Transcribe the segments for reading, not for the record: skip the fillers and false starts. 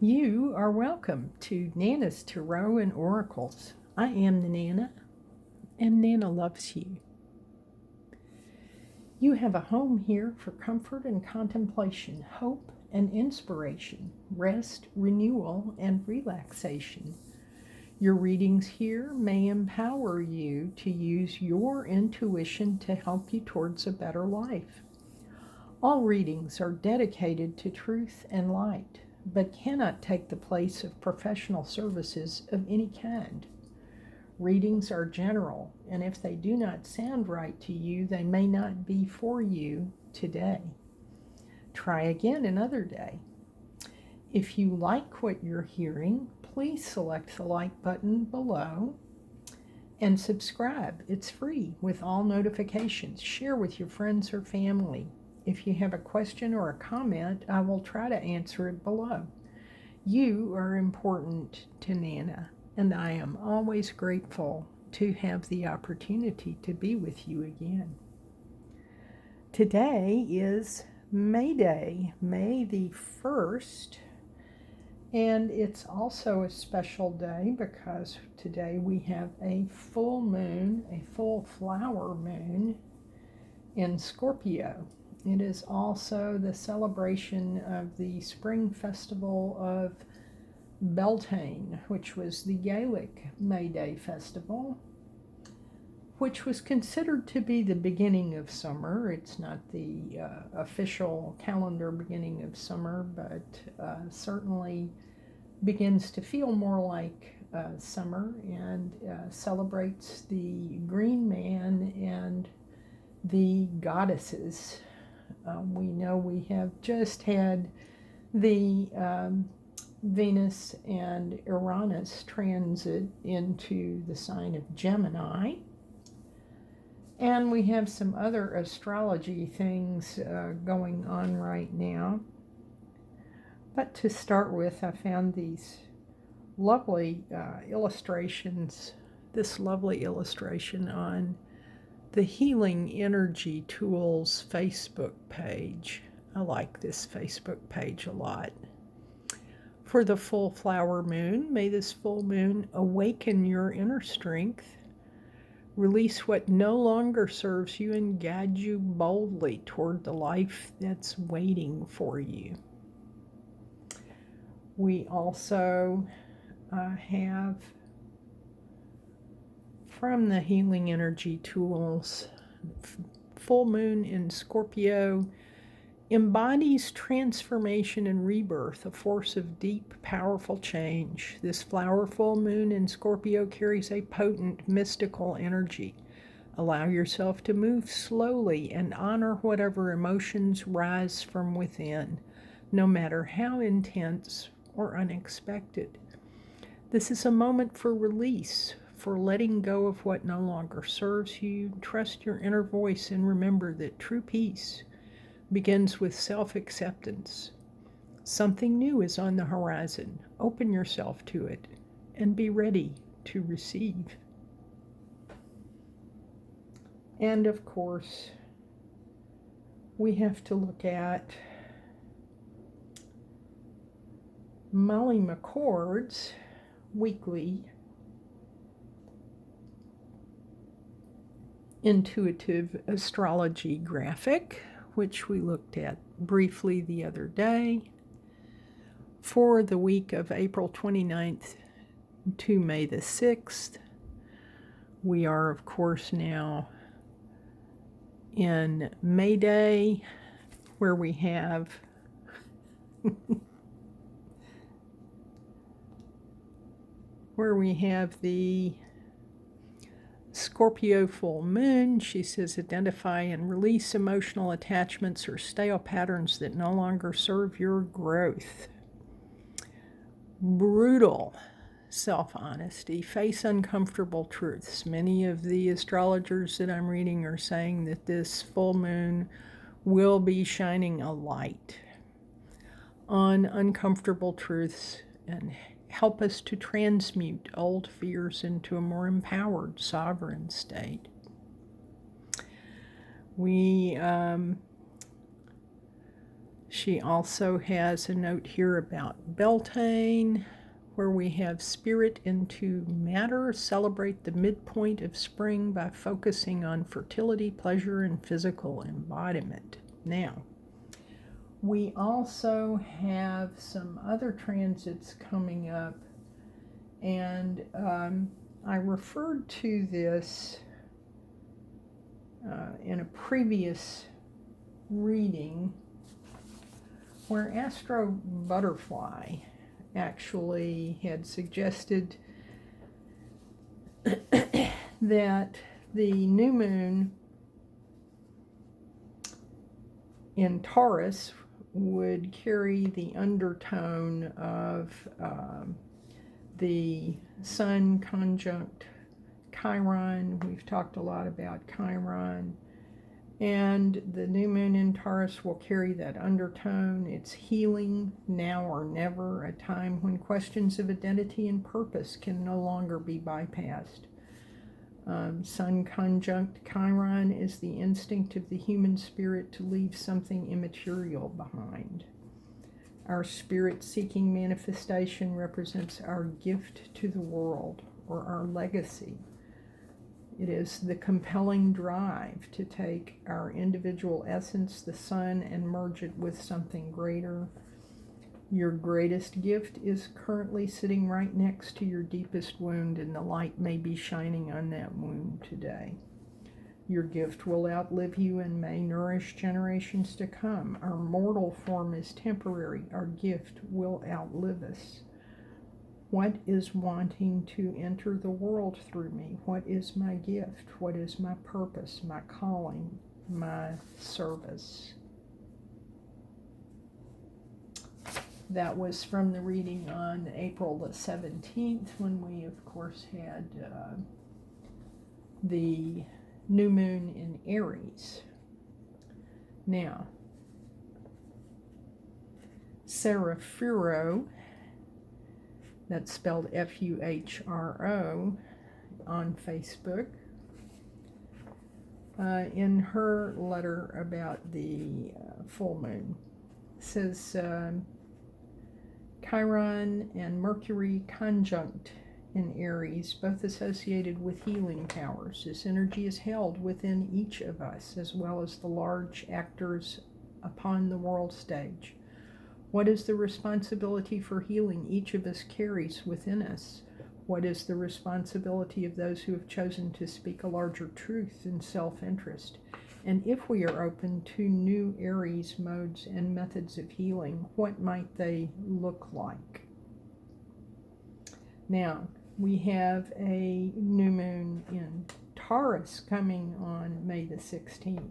You are welcome to Nana's Tarot and Oracles. I am the Nana, and Nana loves you. You have a home here for comfort and contemplation, hope and inspiration, rest, renewal, and relaxation. Your readings here may empower you to use your intuition to help you towards a better life. All readings are dedicated to truth and light, but cannot take the place of professional services of any kind. Readings are general, and if they do not sound right to you, they may not be for you today. Try again another day. If you like what you're hearing, please select the like button below and subscribe. It's free with all notifications. Share with your friends or family. If you have a question or a comment, I will try to answer it below. You are important to Nana, and I am always grateful to have the opportunity to be with you again. Today is May Day, May the 1st, and it's also a special day because today we have a full moon, a full flower moon in Scorpio. It is also the celebration of the spring festival of Beltane, which was the Gaelic May Day festival, which was considered to be the beginning of summer. It's not the official calendar beginning of summer, but certainly begins to feel more like summer and celebrates the green man and the goddesses. We know we have just had the Venus and Uranus transit into the sign of Gemini. And we have some other astrology things going on right now. But to start with, I found these lovely illustrations, this lovely illustration on the Healing Energy Tools Facebook page. I like this Facebook page a lot. For the full flower moon, may this full moon awaken your inner strength, release what no longer serves you, and guide you boldly toward the life that's waiting for you. We also have from the Healing Energy Tools, full moon in Scorpio embodies transformation and rebirth, a force of deep, powerful change. This flower full moon in Scorpio carries a potent, mystical energy. Allow yourself to move slowly and honor whatever emotions rise from within, no matter how intense or unexpected. This is a moment for release, for letting go of what no longer serves you. Trust your inner voice and remember that true peace begins with self-acceptance. Something new is on the horizon. Open yourself to it and be ready to receive. And of course, we have to look at Molly McCord's weekly intuitive astrology graphic, which we looked at briefly the other day, for the week of April 29th to May the 6th. We are, of course, now in May Day, where we have the Scorpio full moon. She says identify and release emotional attachments or stale patterns that no longer serve your growth. Brutal self-honesty. Face uncomfortable truths. Many of the astrologers that I'm reading are saying that this full moon will be shining a light on uncomfortable truths and help us to transmute old fears into a more empowered, sovereign state. We She also has a note here about Beltane, where we have spirit into matter, celebrate the midpoint of spring by focusing on fertility, pleasure, and physical embodiment. Now, we also have some other transits coming up, and I referred to this in a previous reading where Astro Butterfly actually had suggested that the new moon in Taurus would carry the undertone of the Sun conjunct Chiron. We've talked a lot about Chiron. And the new moon in Taurus will carry that undertone. It's healing, now or never, a time when questions of identity and purpose can no longer be bypassed. Sun conjunct Chiron is the instinct of the human spirit to leave something immaterial behind. Our spirit-seeking manifestation represents our gift to the world, or our legacy. It is the compelling drive to take our individual essence, the sun, and merge it with something greater. Your greatest gift is currently sitting right next to your deepest wound, and the light may be shining on that wound today. Your gift will outlive you and may nourish generations to come. Our mortal form is temporary. Our gift will outlive us. What is wanting to enter the world through me? What is my gift? What is my purpose, my calling, my service? That was from the reading on April the 17th, when we, of course, had the new moon in Aries. Now, Fuhro, that's spelled Fuhro, on Facebook, in her letter about the full moon, says Chiron and Mercury conjunct in Aries, both associated with healing powers. This energy is held within each of us, as well as the large actors upon the world stage. What is the responsibility for healing each of us carries within us? What is the responsibility of those who have chosen to speak a larger truth in self-interest? And if we are open to new Aries modes and methods of healing, what might they look like? Now, we have a new moon in Taurus coming on May the 16th.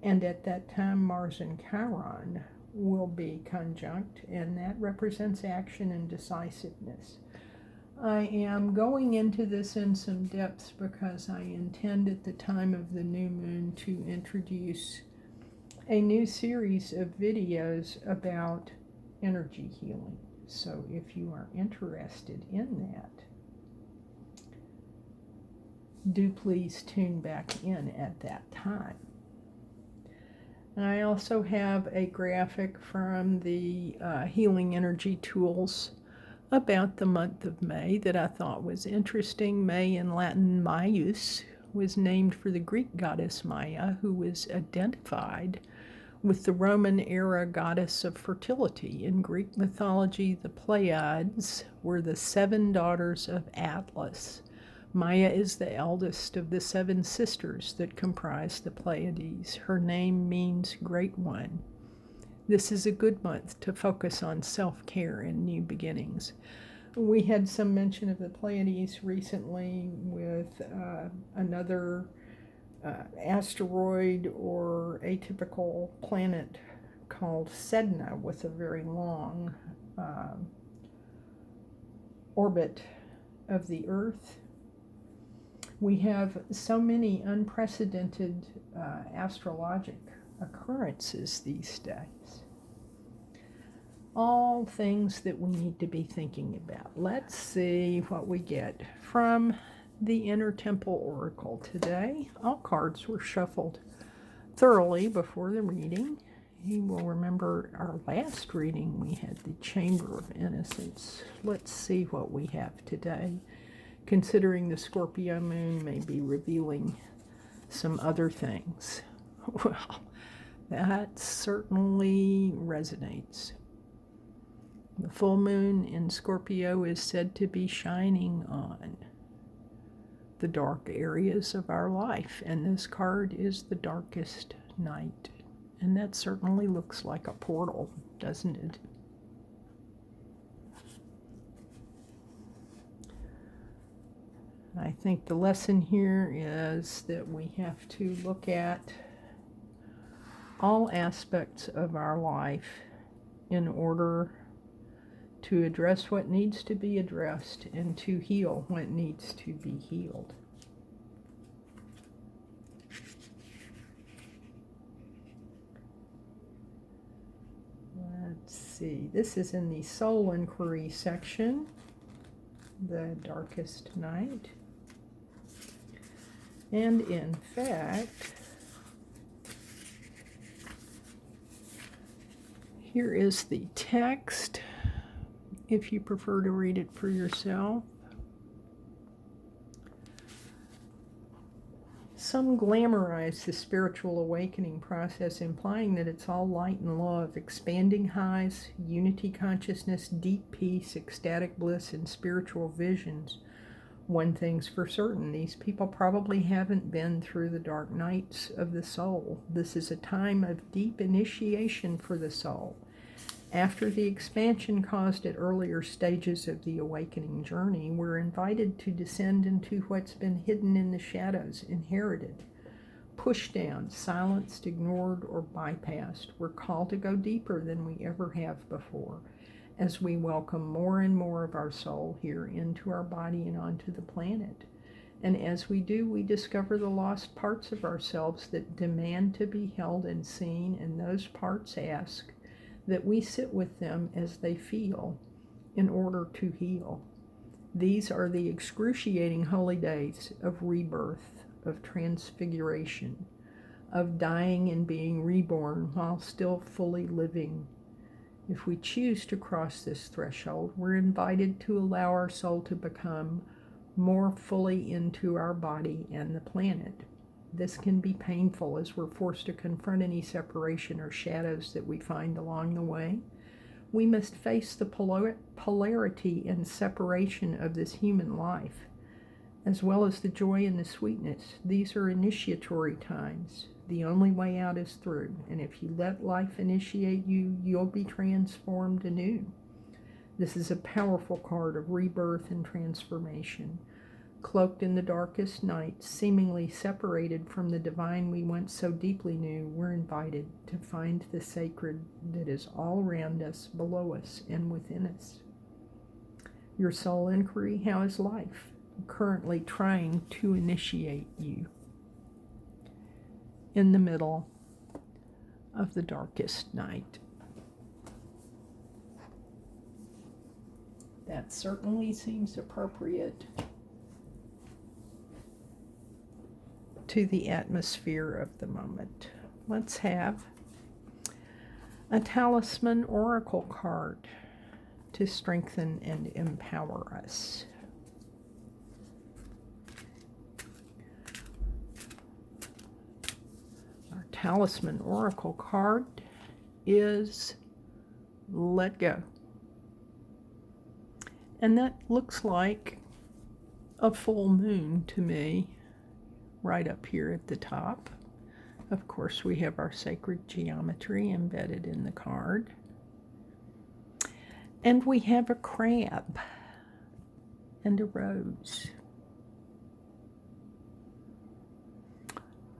And at that time, Mars and Chiron will be conjunct, and that represents action and decisiveness. I am going into this in some depth because I intend at the time of the new moon to introduce a new series of videos about energy healing. So if you are interested in that, do please tune back in at that time. And I also have a graphic from the Healing Energy Tools about the month of May that I thought was interesting. May in Latin, Maius, was named for the Greek goddess Maia, who was identified with the Roman era goddess of fertility. In Greek mythology, the Pleiades were the 7 daughters of Atlas. Maia is the eldest of the 7 sisters that comprise the Pleiades. Her name means Great One. This is a good month to focus on self-care and new beginnings. We had some mention of the Pleiades recently with another asteroid or atypical planet called Sedna with a very long orbit of the Earth. We have so many unprecedented astrologic occurrences these days. All things that we need to be thinking about. Let's see what we get from the Inner Temple Oracle today. All cards were shuffled thoroughly before the reading, You will remember our last reading, we had the Chamber of Innocence. Let's see what we have today, considering the Scorpio moon may be revealing some other things. Well, that certainly resonates. The full moon in Scorpio is said to be shining on the dark areas of our life, and this card is the darkest night. And that certainly looks like a portal, doesn't it? I think the lesson here is that we have to look at all aspects of our life in order to address what needs to be addressed and to heal what needs to be healed. Let's see, this is in the Soul Inquiry section, the darkest night. And in fact, here is the text, if you prefer to read it for yourself. Some glamorize the spiritual awakening process, implying that it's all light and love, expanding highs, unity consciousness, deep peace, ecstatic bliss, and spiritual visions. One thing's for certain, these people probably haven't been through the dark nights of the soul. This is a time of deep initiation for the soul. After the expansion caused at earlier stages of the awakening journey, we're invited to descend into what's been hidden in the shadows, inherited, pushed down, silenced, ignored, or bypassed. We're called to go deeper than we ever have before, as we welcome more and more of our soul here into our body and onto the planet. And as we do, we discover the lost parts of ourselves that demand to be held and seen, and those parts ask that we sit with them as they feel in order to heal. These are the excruciating holy days of rebirth, of transfiguration, of dying and being reborn while still fully living. If we choose to cross this threshold, we're invited to allow our soul to become more fully into our body and the planet. This can be painful as we're forced to confront any separation or shadows that we find along the way. We must face the polarity and separation of this human life, as well as the joy and the sweetness. These are initiatory times. The only way out is through, and if you let life initiate you, you'll be transformed anew. This is a powerful card of rebirth and transformation. Cloaked in the darkest night, seemingly separated from the divine we once so deeply knew, we're invited to find the sacred that is all around us, below us, and within us. Your soul inquiry, how is life currently trying to initiate you in the middle of the darkest night? That certainly seems appropriate to the atmosphere of the moment. Let's have a talisman oracle card to strengthen and empower us. Our talisman oracle card is Let Go. And that looks like a full moon to me, right up here at the top. Of course, we have our sacred geometry embedded in the card. And we have a crab and a rose.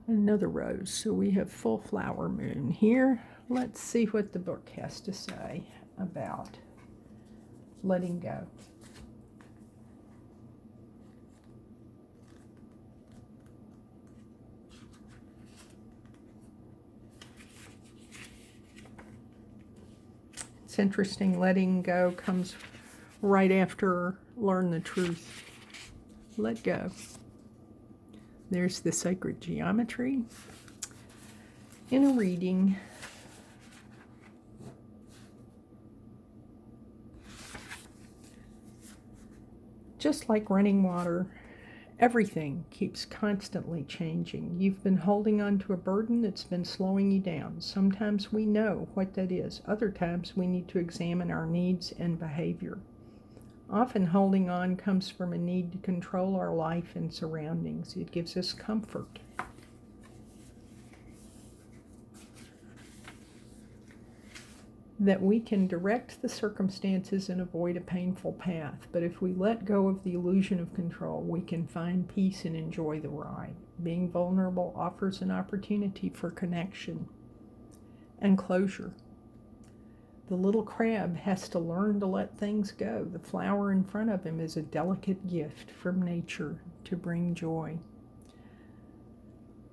Another rose. So we have full flower moon here. Let's see what the book has to say about letting go. It's interesting, letting go comes right after learn the truth. Let go. There's the sacred geometry. In a reading, Just like running water, everything keeps constantly changing. You've been holding on to a burden that's been slowing you down. Sometimes we know what that is. Other times we need to examine our needs and behavior. Often holding on comes from a need to control our life and surroundings. It gives us comfort. That we can direct the circumstances and avoid a painful path. But if we let go of the illusion of control, we can find peace and enjoy the ride. Being vulnerable offers an opportunity for connection and closure. The little crab has to learn to let things go. The flower in front of him is a delicate gift from nature to bring joy.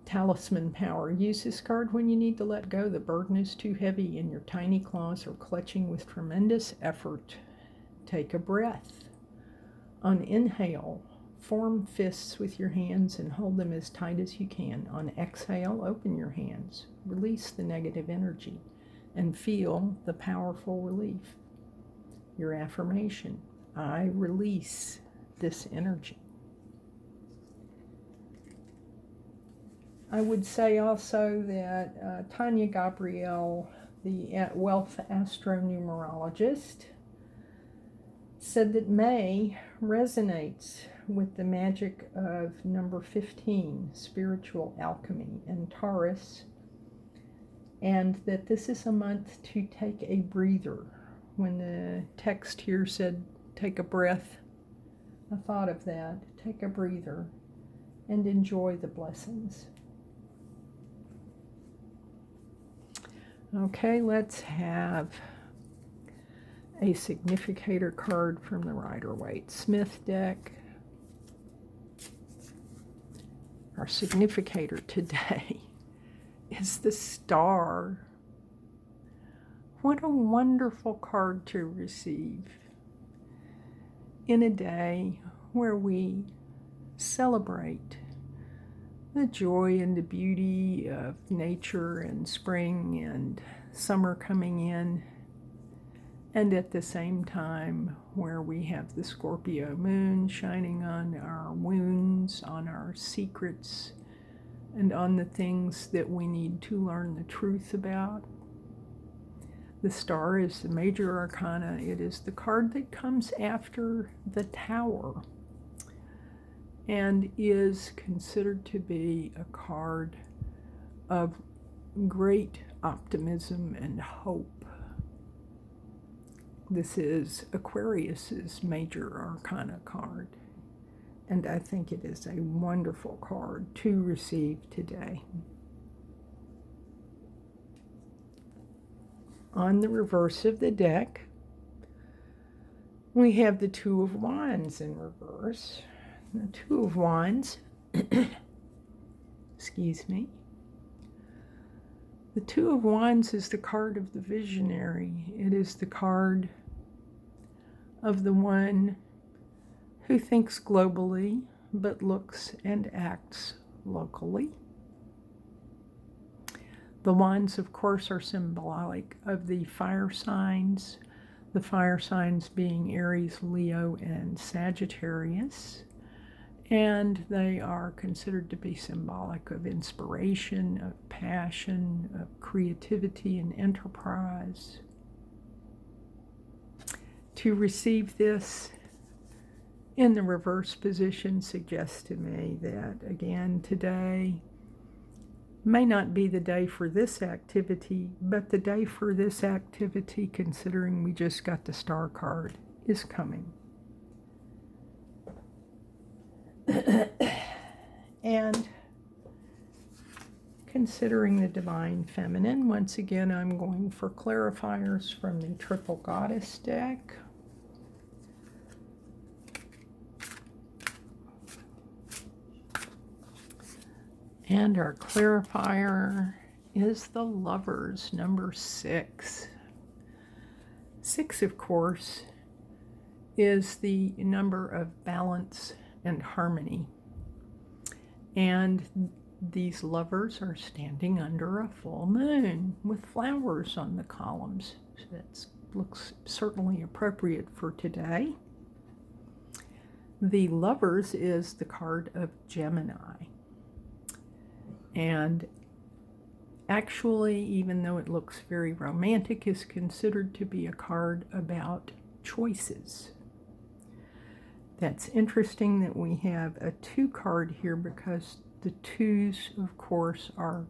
Talisman power. Use this card when you need to let go. The burden is too heavy and your tiny claws are clutching with tremendous effort. Take a breath. On inhale, form fists with your hands and hold them as tight as you can. On exhale, open your hands. Release the negative energy and feel the powerful relief. Your affirmation: I release this energy. I would say also that Tanya Gabrielle, the wealth astronumerologist, said that May resonates with the magic of number 15, spiritual alchemy, and Taurus, and that this is a month to take a breather. When the text here said, take a breath, I thought of that. Take a breather and enjoy the blessings. Okay, let's have a significator card from the Rider-Waite-Smith deck. Our significator today is the Star. What a wonderful card to receive in a day where we celebrate the joy and the beauty of nature and spring and summer coming in, and at the same time where we have the Scorpio moon shining on our wounds, on our secrets, and on the things that we need to learn the truth about. The Star is the major arcana. It is the card that comes after the Tower and is considered to be a card of great optimism and hope. This is Aquarius's major arcana card, and I think it is a wonderful card to receive today. On the reverse of the deck, we have the Two of Wands in reverse. The Two of Wands, excuse me. The Two of Wands is the card of the visionary. It is the card of the one who thinks globally but looks and acts locally. The wands, of course, are symbolic of the fire signs being Aries, Leo, and Sagittarius. And they are considered to be symbolic of inspiration, of passion, of creativity and enterprise. To receive this in the reverse position suggests to me that, again, today may not be the day for this activity, but the day for this activity, considering we just got the Star card, is coming. And considering the Divine Feminine, once again, I'm going for clarifiers from the Triple Goddess deck. And our clarifier is the Lovers, number 6. 6, of course, is the number of balance and harmony. And these lovers are standing under a full moon with flowers on the columns. So that looks certainly appropriate for today. The Lovers is the card of Gemini. And actually, even though it looks very romantic, is considered to be a card about choices. That's interesting that we have a 2 card here, because the 2s, of course, are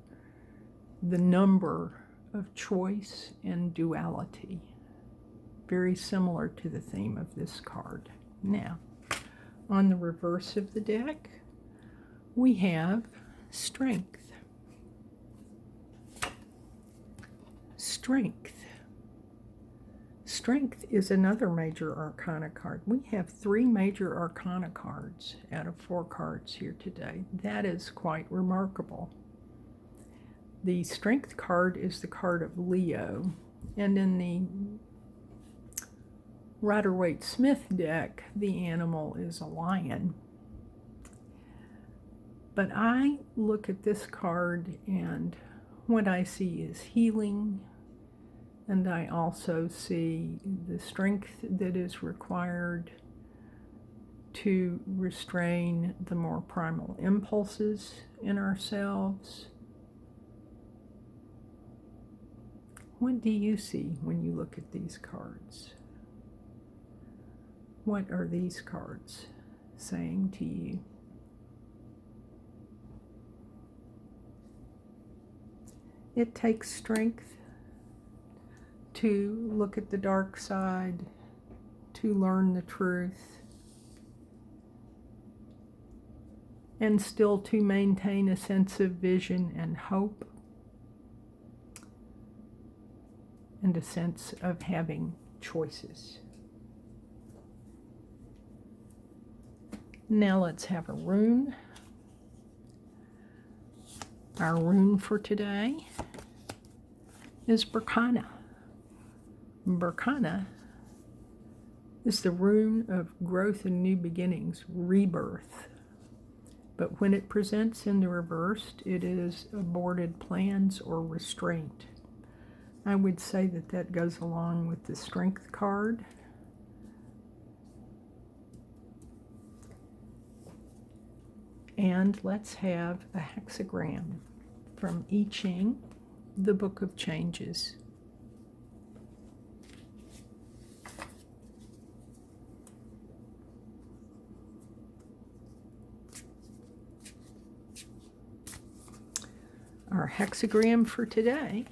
the number of choice and duality. Very similar to the theme of this card. Now, on the reverse of the deck, we have Strength. Strength. Strength is another major arcana card. We have 3 major arcana cards out of 4 cards here today. That is quite remarkable. The Strength card is the card of Leo, and in the Rider-Waite-Smith deck, the animal is a lion. But I look at this card, and what I see is healing, and I also see the strength that is required to restrain the more primal impulses in ourselves. What do you see when you look at these cards? What are these cards saying to you? It takes strength to look at the dark side, to learn the truth, and still to maintain a sense of vision and hope, and a sense of having choices. Now let's have a rune. Our rune for today is Berkana. Berkana is the rune of growth and new beginnings, rebirth. But when it presents in the reversed, it is aborted plans or restraint. I would say that that goes along with the Strength card. And let's have a hexagram from I Ching, the Book of Changes. Our hexagram for today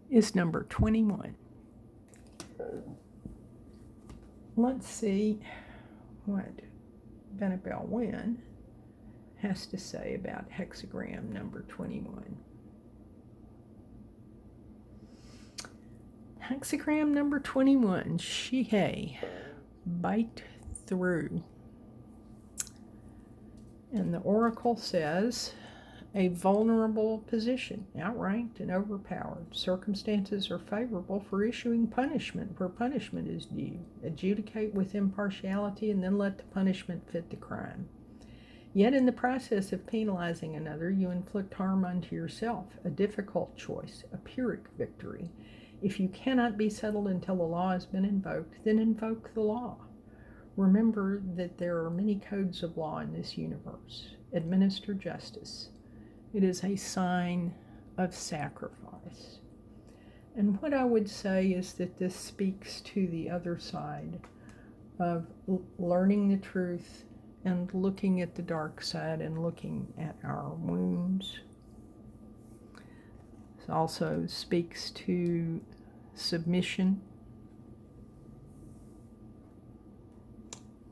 is number 21. Let's see what Benabel Wynn has to say about hexagram number 21. Hexagram number 21, Shihei, bite through. And the oracle says, a vulnerable position, outranked and overpowered. Circumstances are favorable for issuing punishment where punishment is due. Adjudicate with impartiality and then let the punishment fit the crime. Yet in the process of penalizing another, you inflict harm unto yourself, a difficult choice, a Pyrrhic victory. If you cannot be settled until the law has been invoked, then invoke the law. Remember that there are many codes of law in this universe. Administer justice. It is a sign of sacrifice. And what I would say is that this speaks to the other side of learning the truth and looking at the dark side and looking at our wounds. It also speaks to submission.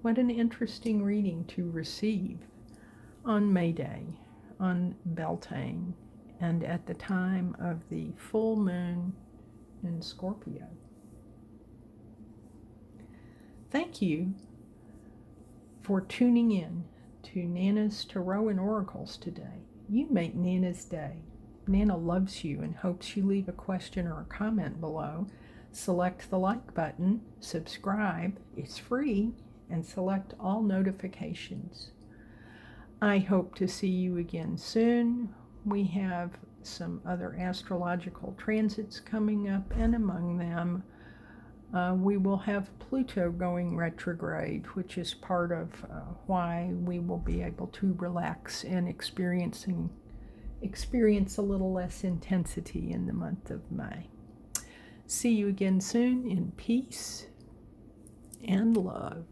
What an interesting reading to receive on May Day, on Beltane, and at the time of the full moon in Scorpio. Thank you for tuning in to Nana's Tarot and Oracles today. You make Nana's day. Nana loves you and hopes you leave a question or a comment below. Select the like button, subscribe, it's free, and select all notifications. I hope to see you again soon. We have some other astrological transits coming up, and among them We will have Pluto going retrograde, which is part of why we will be able to relax and experience a little less intensity in the month of May. See you again soon in peace and love.